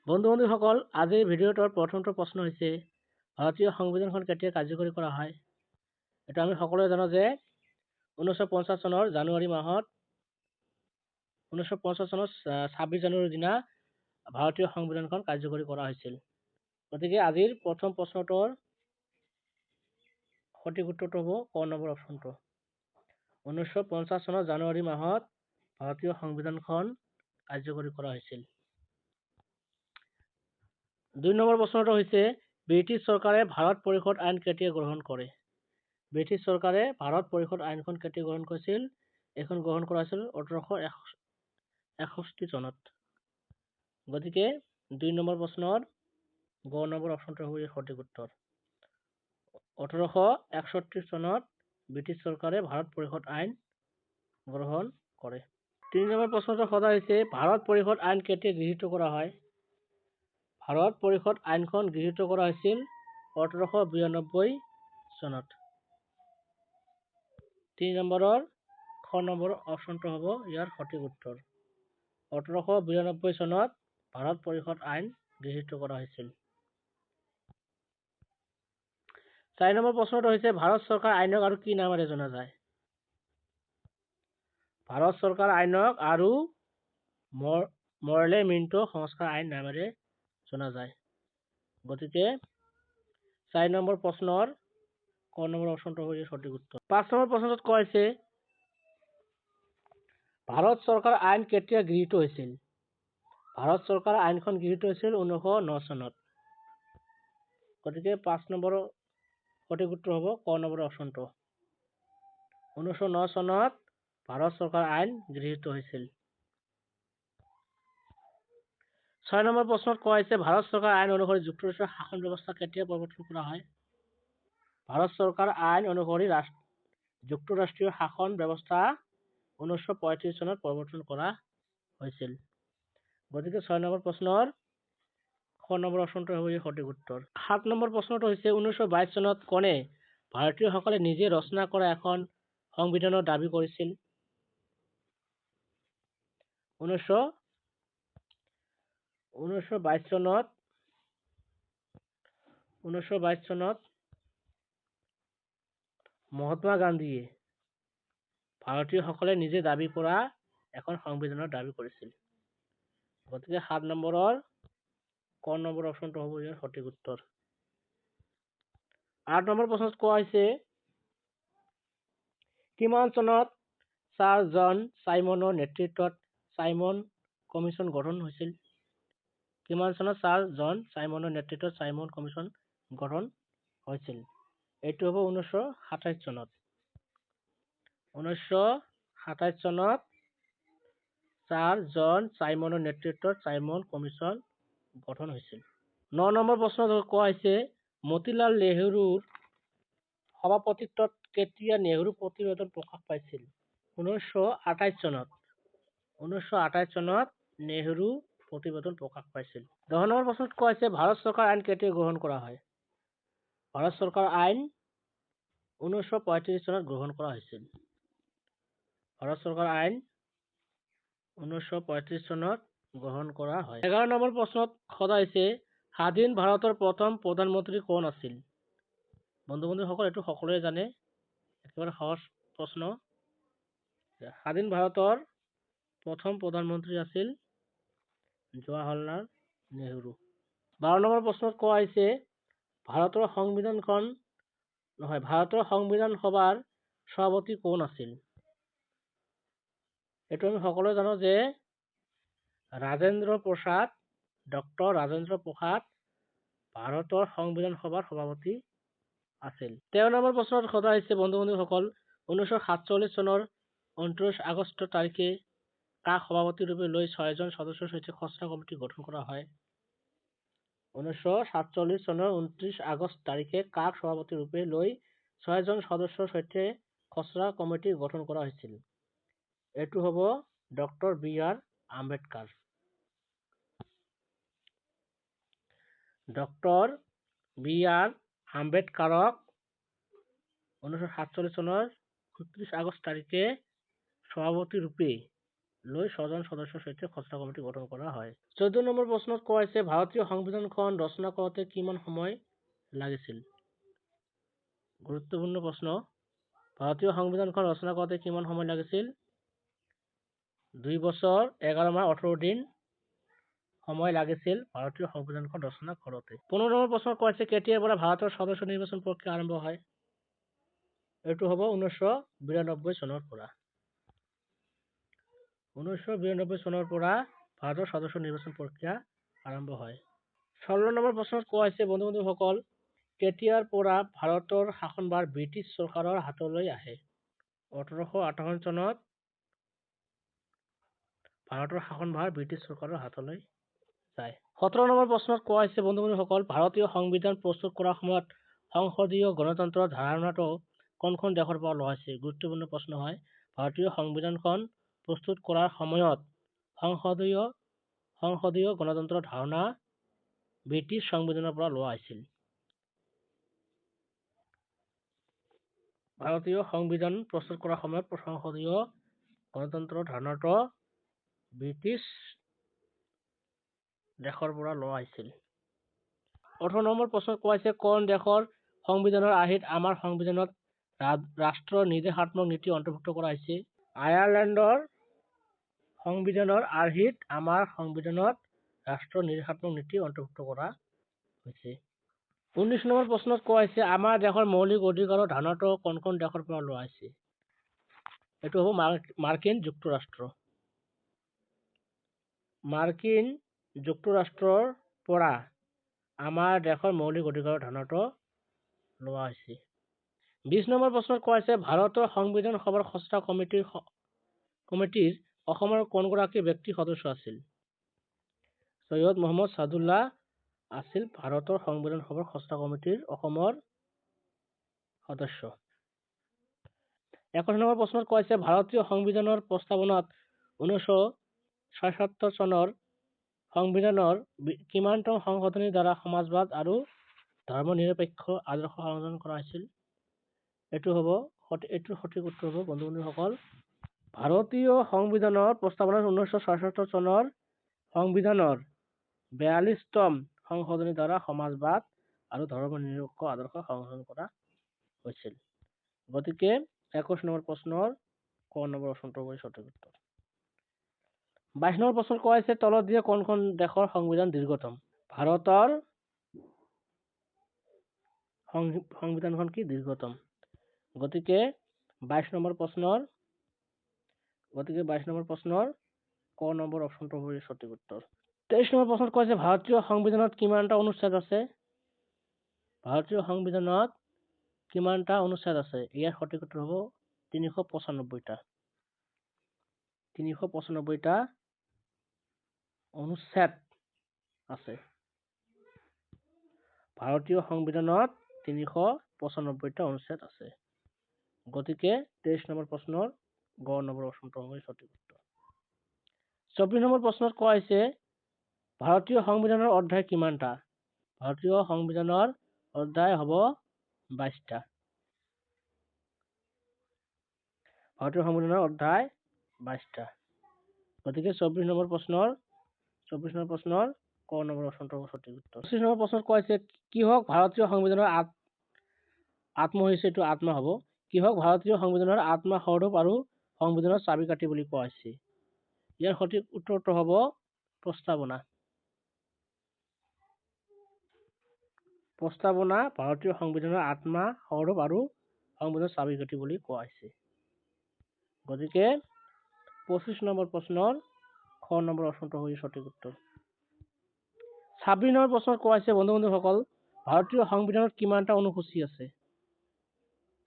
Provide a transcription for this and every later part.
বন্ধু-বান্ধৱীসকল, আজিৰ ভিডিঅ'টোৰ প্ৰথমটো প্ৰশ্ন হৈছে ভাৰতীয় সংবিধানখন কেতিয়া কাৰ্যকৰী কৰা হয়? এইটো আমি সকলোৱে জানো যে 1950 চনৰ জানুৱাৰী মাহত 1950 চনৰ 26 জানুৱাৰীৰ দিনা ভাৰতীয় সংবিধানখন কাৰ্যকৰী কৰা হৈছিল। গতিকে আজিৰ প্ৰথম প্ৰশ্নটোৰ সঠিক উত্তৰটো হ'ব ক নম্বৰ অপশ্যনটো। 1950 চনৰ জানুৱাৰী মাহত ভাৰতীয় সংবিধানখন কাৰ্যকৰী কৰা হৈছিল। 2 নম্বৰ প্ৰশ্নটো হৈছে ব্ৰিটিছ চৰকাৰে ভাৰত পৰিষদ আইন কেতিয়া গ্ৰহণ কৰে? ব্ৰিটিছ চৰকাৰে ভাৰত পৰিষদ আইনখন কেতিয়া গ্ৰহণ কৰিছিল? এইখন গ্ৰহণ কৰা হৈছিল 1861 চনত। গতিকে 2 নম্বৰ প্ৰশ্নৰ গ নম্বৰ অপশ্যনটো হ'ব সঠিক উত্তৰ। 1861 চনত ব্ৰিটিছ চৰকাৰে ভাৰত পৰিষদ আইন গ্ৰহণ কৰে। 3 নম্বৰ প্ৰশ্নটো সদা হৈছে ভাৰত পৰিষদ আইন কেতিয়া গৃহীত কৰা হয়? ভাৰত পৰিষদ আইনখন গৃহীত কৰা হৈছিল 1892 চনত। 3 নম্বৰৰ খ নম্বৰ অপশ্যনটো হ'ব ইয়াৰ সঠিক উত্তৰ। 1892 চনত ভাৰত পৰিষদ আইন গৃহীত কৰা হৈছিল। 4 নম্বৰ প্ৰশ্নটো হৈছে ভাৰত চৰকাৰ আইনক আৰু কি নামেৰে জনা যায়? ভাৰত চৰকাৰ আইনক আৰু মৰলে মিণ্টো সংস্কাৰ আইন নামেৰে জনা যায়। গতিকে 4 নম্বৰ প্ৰশ্নৰ ক নম্বৰ অপশ্যনটো হ'ব সঠিক উত্তৰ। 5 নম্বৰ প্ৰশ্নটোত কোৱা হৈছে ভাৰত চৰকাৰ আইন কেতিয়া গৃহীত হৈছিল? ভাৰত চৰকাৰ আইনখন গৃহীত হৈছিল 1909 চনত। গতিকে 5 নম্বৰৰ সঠিক উত্তৰ হ'ব ক নম্বৰ অপশ্যনটো। 1909 চনত ভাৰত চৰকাৰ আইন গৃহীত হৈছিল। 6 নম্বৰ প্ৰশ্নত কোৱা হৈছে ভাৰত চৰকাৰ আইন অনুসৰি যুক্তৰাষ্ট্ৰীয় শাসন ব্যৱস্থা কেতিয়া প্ৰৱৰ্তন কৰা হয়? ভাৰত চৰকাৰ আইন অনুসৰি যুক্তৰাষ্ট্ৰীয় শাসন ব্যৱস্থা 1935 চনত প্ৰৱৰ্তন কৰা হৈছিল। গতিকে 6 নম্বৰ প্ৰশ্নৰ খ নম্বৰ অপশ্যনটো হ'ব সঠিক উত্তৰ। 7 নম্বৰ প্ৰশ্নটো হৈছে 1922 চনত কোনে ভাৰতীয়সকলে নিজে ৰচনা কৰা এখন সংবিধানৰ দাবী কৰিছিল? 1922 চনত মহাত্মা গান্ধীয়ে ভাৰতীয়সকলে নিজে দাবী কৰা এখন সংবিধানৰ দাবী কৰিছিল। গতিকে 7 নম্বৰৰ ক নম্বৰ অপশ্যনটো হ'ব ইয়াৰ সঠিক উত্তৰ। 8 নম্বৰ প্ৰশ্নত কোৱা হৈছে কিমান চনত ছাৰ জন চাইমনৰ নেতৃত্বত চাইমন কমিছন গঠন হৈছিল? কিমান চনত ছাৰ জন চাইমনৰ নেতৃত্বত চাইমন কমিছন গঠন হৈছিল? এইটো হ'ব 1927 চনত। 1927 চনত ছাৰ জন চাইমনৰ নেতৃত্বত চাইমন কমিছন গঠন হৈছিল। 9 নম্বৰ প্ৰশ্নত কোৱা হৈছে মতিলাল নেহৰুৰ সভাপতিত্বত কেতিয়া নেহৰু প্ৰতিবেদন প্ৰকাশ পাইছিল? 1928 চনত। 1928 চনত নেহৰু প্ৰতিবেদন প্ৰকাশ পাইছিল। 10 নম্বৰ প্ৰশ্নত কোৱা হৈছে ভাৰত চৰকাৰ আইন কেতিয়া গ্ৰহণ কৰা হয়? ভাৰত চৰকাৰ আইন 1935 চনত গ্ৰহণ কৰা হৈছিল। ভাৰত চৰকাৰ আইন 1935 চনত গ্ৰহণ কৰা হয়। 11 নম্বৰ প্ৰশ্নত সদা হৈছে স্বাধীন ভাৰতৰ প্ৰথম প্ৰধানমন্ত্ৰী কোন আছিল? বন্ধু-বান্ধৱীসকল, এইটো সকলোৱে জানে, একেবাৰে সহজ প্ৰশ্ন। স্বাধীন ভাৰতৰ প্ৰথম প্ৰধানমন্ত্ৰী আছিল জৱাহৰলাল নেহৰু। 12 নম্বৰ প্ৰশ্নত কোৱা হৈছে ভাৰতৰ সংবিধান সভাৰ সভাপতি কোন আছিল? এইটো আমি সকলোৱে জানো যে ডক্টৰ ৰাজেন্দ্ৰ প্ৰসাদ ভাৰতৰ সংবিধান সভাৰ সভাপতি আছিল। 13 নম্বৰ প্ৰশ্নত সদা হৈছে বন্ধু-বান্ধৱীসকল 1947 চনৰ 29 আগষ্ট তাৰিখে কাক সভাপতি ৰূপে লৈ 6 জন সদস্যৰ সৈতে খচৰা কমিটি গঠন কৰা হয়? 1947 চনৰ 29 আগষ্ট তাৰিখে কাক সভাপতি ৰূপে লৈ 6 জন সদস্যৰ সৈতে খচৰা কমিটি গঠন কৰা হৈছিল? এইটো হ'ব doctor B R. Ambedkar. Doctor B R. আম্বেদকাৰক 1947 চনৰ 29 আগষ্ট তাৰিখে সভাপতি ৰূপে লৈ 6জন সদস্যৰ সৈতে খচৰা কমিটি গঠন কৰা হয়। 14 নম্বৰ প্ৰশ্নত কোৱা হৈছে ভাৰতীয় সংবিধানখন ৰচনা কৰোঁতে কিমান সময় লাগিছিল? গুৰুত্বপূৰ্ণ প্ৰশ্ন। ভাৰতীয় সংবিধানখন ৰচনা কৰোঁতে কিমান সময় লাগিছিল? 2 বছৰ 11 মাহ 18 দিন সময় লাগিছিল ভাৰতীয় সংবিধানখন ৰচনা কৰোঁতে। 15 নম্বৰ প্ৰশ্নত কোৱা হৈছে কেতিয়াৰ পৰা ভাৰতৰ সদস্য নিৰ্বাচন প্ৰক্ৰিয়া আৰম্ভ হয়? এইটো হ'ব 1992 চনৰ পৰা। 1992 চনৰ পৰা ভাৰতৰ সদস্য নিৰ্বাচন প্ৰক্ৰিয়া আৰম্ভ হয়। 16 নম্বৰ প্ৰশ্নত কোৱা হৈছে বন্ধু-বান্ধৱীসকল কেতিয়াৰ পৰা ভাৰতৰ শাসনভাৰ ব্ৰিটিছ চৰকাৰৰ হাতলৈ আহে? 1858 চনত ভাৰতৰ শাসনভাৰ ব্ৰিটিছ চৰকাৰৰ হাতলৈ যায়। 17 নম্বৰ প্ৰশ্নত কোৱা হৈছে বন্ধু-বান্ধৱীসকল ভাৰতীয় সংবিধান প্ৰস্তুত কৰাৰ সময়ত সংসদীয় গণতন্ত্ৰৰ ধাৰণাটো কোনখন দেশৰ পৰা লোৱা হৈছে? গুৰুত্বপূৰ্ণ প্ৰশ্ন হয়। ভাৰতীয় সংবিধানখন প্ৰস্তুত কৰাৰ সময়ত সংসদীয় গণতন্ত্ৰৰ ধাৰণা ব্ৰিটিছ সংবিধানৰ পৰা লোৱা হৈছিল। ভাৰতীয় সংবিধান প্ৰস্তুত কৰাৰ সময়ত সংসদীয় গণতন্ত্ৰৰ ধাৰণাটো ব্ৰিটিছ দেশৰ পৰা লোৱা হৈছিল। 18 নম্বৰ প্ৰশ্নত কোৱা হৈছে কোন দেশৰ সংবিধানৰ আৰ্হিত আমাৰ সংবিধানত ৰাষ্ট্ৰৰ নিৰ্দেশাত্মক নীতি অন্তৰ্ভুক্ত কৰা হৈছে? আয়াৰলেণ্ডৰ সংবিধানৰ আৰ্হিত আমাৰ সংবিধানত ৰাষ্ট্ৰৰ নিৰ্দেশাত্মক নীতি অন্তৰ্ভুক্ত কৰা হৈছে। 19 নম্বৰ প্ৰশ্নত কোৱা হৈছে আমাৰ দেশৰ মৌলিক অধিকাৰৰ ধাৰণাটো কোনখন দেশৰ পৰা লোৱা হৈছে? এইটো হ'ব মাৰ্কিন যুক্তৰাষ্ট্ৰ। মাৰ্কিন যুক্তৰাষ্ট্ৰৰ পৰা আমাৰ দেশৰ মৌলিক অধিকাৰৰ ধাৰণাটো লোৱা হৈছে। 20 নম্বৰ প্ৰশ্নত কোৱা হৈছে ভাৰতৰ সংবিধান সভাৰ খচৰা কমিটিৰ অসমৰ কোনগৰাকী ব্যক্তি সদস্য আছিল? সৈয়দ মহম্মদ ছাদুল্লাহ আছিল ভাৰতৰ সংবিধান সভাৰ খচৰা কমিটিৰ অসমৰ সদস্য। 21 নম্বৰ প্ৰশ্নত কোৱা হৈছে ভাৰতীয় সংবিধানৰ প্ৰস্তাৱনাত 1977 চনৰ সংবিধানৰ কিমানতম সংশোধনীৰ দ্বাৰা সমাজবাদ আৰু ধৰ্মনিৰপেক্ষ আদৰ্শ সংযোজন কৰা হৈছিল? এইটোৰ সঠিক উত্তৰ হ'ব বন্ধু-বান্ধৱীসকল ভাৰতীয় সংবিধানৰ প্ৰস্তাৱনাত 1977 চনৰ সংবিধানৰ 42তম সংশোধনীৰ দ্বাৰা সমাজবাদ আৰু ধৰ্মনিৰপেক্ষ আদৰ্শ সংযোজন কৰা হৈছিল। গতিকে 21 নম্বৰ প্ৰশ্নৰ ক নম্বৰ অপচনটো হ'ব সঠিক উত্তৰ। 22 নম্বৰ প্ৰশ্নত কোৱা হৈছে তলত দিয়া কোনখন দেশৰ সংবিধান দীৰ্ঘতম? ভাৰতৰ সংবিধানখন কি দীৰ্ঘতম? গতিকে 22 নম্বৰ প্ৰশ্নৰ ক নম্বৰ অপচনটো হ'ব সঠিক উত্তৰ। 23 নম্বৰ প্ৰশ্নত কোৱা হৈছে ভাৰতীয় সংবিধানত কিমানটা অনুচ্ছেদ আছে? ভাৰতীয় সংবিধানত কিমানটা অনুচ্ছেদ আছে? ইয়াৰ সঠিক উত্তৰ হ'ব 395টা। 395টা অনুচ্ছেদ আছে। ভাৰতীয় সংবিধানত 395টা অনুচ্ছেদ আছে। গতিকে 23 নম্বৰ প্ৰশ্নৰ গ নম্বৰ অপচনটো হ'ব সঠিক উত্তৰ। 24 নম্বৰ প্ৰশ্নত কোৱা হৈছে ভাৰতীয় সংবিধানৰ অধ্যায় কিমানটা? ভাৰতীয় সংবিধানৰ অধ্যায় হ'ব 22টা। ভাৰতীয় সংবিধানৰ অধ্যায় 22টা। গতিকে 24 নম্বৰ প্ৰশ্নৰ ক নম্বৰ অপচনটো হ'ব সঠিক উত্তৰ। 25 নম্বৰ প্ৰশ্নত কোৱা হৈছে কিহক ভাৰতীয় সংবিধানৰ আত্মা হৈছে এইটো আত্মা হ'ব। কিহক ভাৰতীয় সংবিধানৰ আত্মা স্বৰূপ আৰু সংবিধানৰ চাবিকাঠি বুলি কোৱা হৈছে? ইয়াৰ সঠিক উত্তৰটো হ'ব প্ৰস্তাৱনা। প্ৰস্তাৱনা ভাৰতীয় সংবিধানৰ আত্মা স্বৰূপ আৰু সংবিধানৰ চাবিকাঠি বুলি কোৱা হৈছে। গতিকে 25 নম্বৰ প্ৰশ্নৰ খ নম্বৰ অপচনটো হ'ব সঠিক উত্তৰ। 26 নম্বৰ প্ৰশ্নত কোৱা হৈছে বন্ধু-বান্ধৱীসকল ভাৰতীয় সংবিধানত কিমানটা অনুসূচী আছে?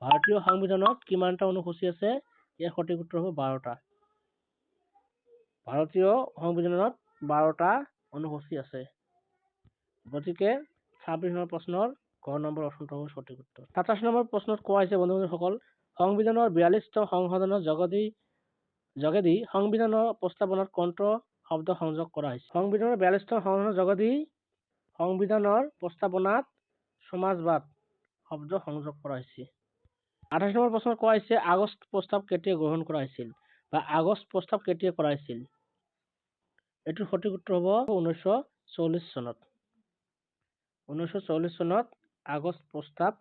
ভাৰতীয় সংবিধানত কিমানটা অনুসূচী আছে? ইয়াৰ সঠিক উত্তৰ হ'ব 12টা। ভাৰতীয় সংবিধানত 12টা অনুসূচী আছে। গতিকে 26 নম্বৰ প্ৰশ্নৰ ক নম্বৰ অপচনটো হ'ব সঠিক উত্তৰ। 27 নম্বৰ প্ৰশ্নত কোৱা হৈছে বন্ধু-বান্ধৱীসকল সংবিধানৰ 42তম সংশোধনৰ যোগেদি সংবিধানৰ প্ৰস্তাৱনাত কোনটো শব্দ সংযোগ কৰা হৈছে? সংবিধানৰ 42তম সংশোধনৰ যোগেদি সংবিধানৰ প্ৰস্তাৱনাত সমাজবাদ শব্দ সংযোগ কৰা হৈছে। 28 নম্বৰ প্ৰশ্নত কোৱা হৈছে আগষ্ট প্ৰস্তাৱ কেতিয়া গ্ৰহণ কৰা হৈছিল? বা আগষ্ট প্ৰস্তাৱ কেতিয়া কৰা হৈছিল? এইটোৰ সঠিক উত্তৰ হ'ব 1940 চনত। 1940 চনত আগষ্ট প্ৰস্তাৱ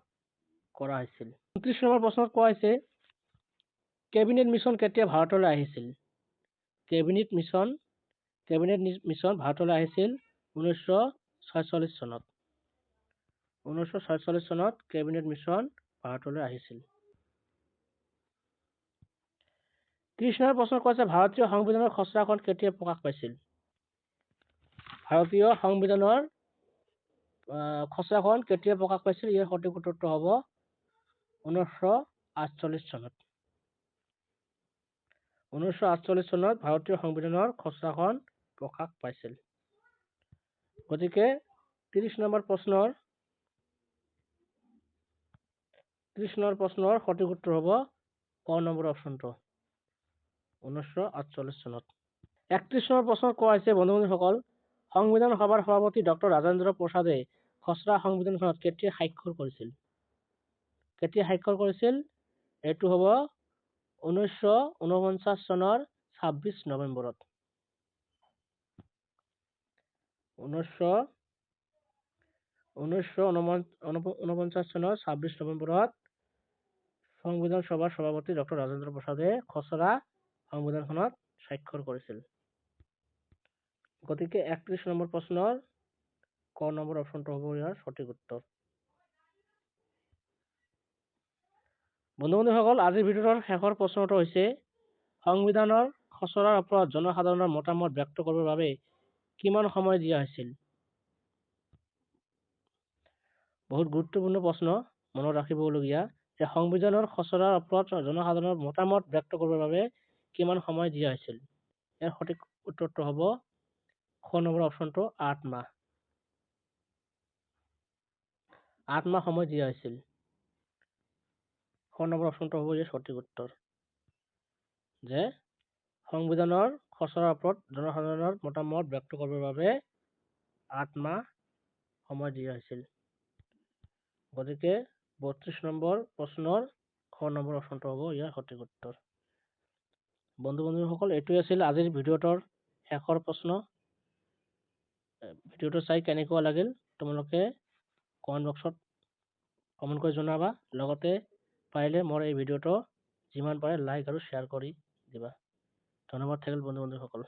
কৰা হৈছিল। 29 নম্বৰ প্ৰশ্নত কোৱা হৈছে কেবিনেট মিছন কেতিয়া ভাৰতলৈ আহিছিল? কেবিনেট মিছন ভাৰতলৈ আহিছিল 1946 চনত। 1946 চনত কেবিনেট মিছন ভাৰতলৈ আহিছিল। 30 নম্বৰ প্ৰশ্নত কোৱা হৈছে ভাৰতীয় সংবিধানৰ খচৰাখন কেতিয়া প্ৰকাশ পাইছিল? ভাৰতীয় সংবিধানৰ খচৰাখন কেতিয়া প্ৰকাশ পাইছিল? ইয়াৰ সঠিক উত্তৰটো হ'ব 1948 চনত। 1948 চনত ভাৰতীয় সংবিধানৰ খচৰাখন প্ৰকাশ পাইছিল। গতিকে 30 নম্বৰ প্ৰশ্নৰ সঠিক উত্তৰ হ'ব ক নম্বৰ অপশ্যনটো 1948 চনত। 31 নম্বৰ প্ৰশ্নত কোৱা হৈছে বন্ধু বান্ধৱীসকল সংবিধান সভাৰ সভাপতি ডক্টৰ ৰাজেন্দ্ৰ প্ৰসাদে খচৰা সংবিধানখনত কেতিয়া স্বাক্ষৰ কৰিছিল? এইটো হ'ব 1949 চনৰ 26 নৱেম্বৰত। 1949 চনৰ 26 নৱেম্বৰত সংবিধান সভাৰ সভাপতি ডক্টৰ ৰাজেন্দ্ৰ প্ৰসাদে খচৰা সংবিধানখনত স্বাক্ষৰ কৰিছিল। গতিকে 31 নম্বৰ প্ৰশ্নৰ ক নম্বৰ অপশ্যনটো হ'ব ইয়াৰ সঠিক উত্তৰ। বন্ধু বান্ধৱীসকল আজিৰ ভিডিঅ'ৰ শেষৰ প্ৰশ্নটো হৈছে সংবিধানৰ খচৰাৰ ওপৰত জনসাধাৰণৰ মতামত ব্যক্ত কৰিবৰ বাবে কিমান সময় দিয়া হৈছিল? বহুত গুৰুত্বপূৰ্ণ প্ৰশ্ন, মনত ৰাখিবলগীয়া যে সংবিধানৰ খচৰাৰ ওপৰত জনসাধাৰণৰ মতামত ব্যক্ত কৰিবৰ বাবে কিমান সময় দিয়া হৈছিল? ইয়াৰ সঠিক উত্তৰটো হ'ব খ নম্বৰ অপশ্যনটো 8 মাহ। 8 মাহ সময় দিয়া হৈছিল। খ নম্বৰ অপশ্যনটো হ'ব ইয়াৰ সঠিক উত্তৰ। যে সংবিধানৰ খচৰাৰ ওপৰত জনসাধাৰণৰ মতামত ব্যক্ত কৰিবৰ বাবে 8 মাহ সময় দিয়া হৈছিল। গতিকে 32 নম্বৰ প্ৰশ্নৰ খ নম্বৰ অপশ্যনটো হ'ব ইয়াৰ সঠিক উত্তৰ। বন্ধু বান্ধৱীসকল এইটোৱে আছিল আজিৰ ভিডিঅ'টোৰ শেষৰ প্ৰশ্ন। ভিডিঅ'টো চাই কেনেকুৱা লাগিল তোমালোকে কমেণ্ট বক্সত কমেণ্ট কৰি জনাবা। লগতে পাৰিলে মোৰ এই ভিডিঅ'টো যিমান পাৰে লাইক আৰু শ্বেয়াৰ কৰি দিবা। ধন্যবাদ থাকিল বন্ধু বান্ধৱীসকল।